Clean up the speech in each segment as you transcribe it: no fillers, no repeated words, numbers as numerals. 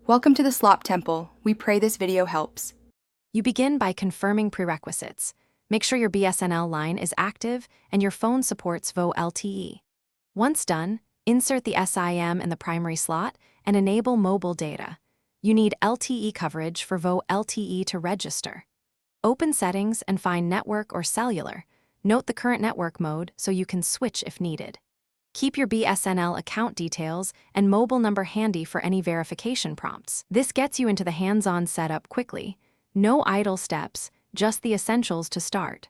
Welcome to the Slop Temple. We pray this video helps. You begin by confirming prerequisites. Make sure your Bsnl line is active and your phone supports Volte. Once done, insert the SIM in the primary slot and enable mobile data. You need LTE coverage for Volte to register. Open Settings and find Network or Cellular. Note the current network mode so you can switch if needed. Keep your Bsnl account details and mobile number handy for any verification prompts. This gets you into the hands-on setup quickly. No idle steps, just the essentials to start.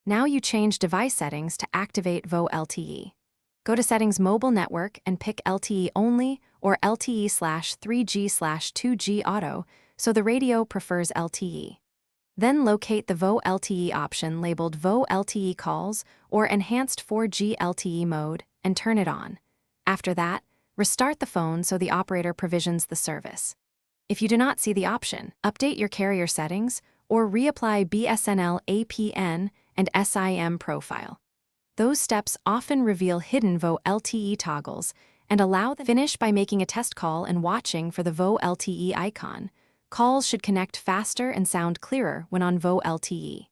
Now you change device settings to activate Volte. Go to Settings Mobile Network and pick LTE Only or LTE/3G/2G Auto so the radio prefers LTE. Then locate the Volte option labeled Volte Calls or Enhanced 4G LTE mode and turn it on. After that, restart the phone so the operator provisions the service. If you do not see the option, update your carrier settings or reapply Bsnl APN and SIM profile. Those steps often reveal hidden Volte toggles and allow the finish by making a test call and watching for the Volte icon. Calls should connect faster and sound clearer when on Volte.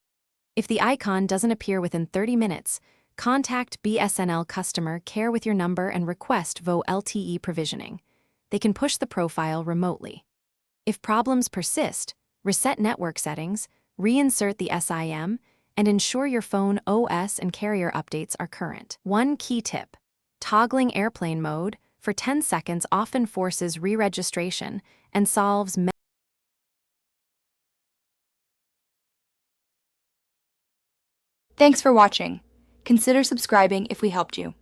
If the icon doesn't appear within 30 minutes, contact Bsnl customer care with your number and request Volte provisioning. They can push the profile remotely. If problems persist, reset network settings, reinsert the SIM, and ensure your phone OS and carrier updates are current. One key tip: toggling airplane mode for 10 seconds often forces re-registration and solves Thanks for watching. Consider subscribing if we helped you.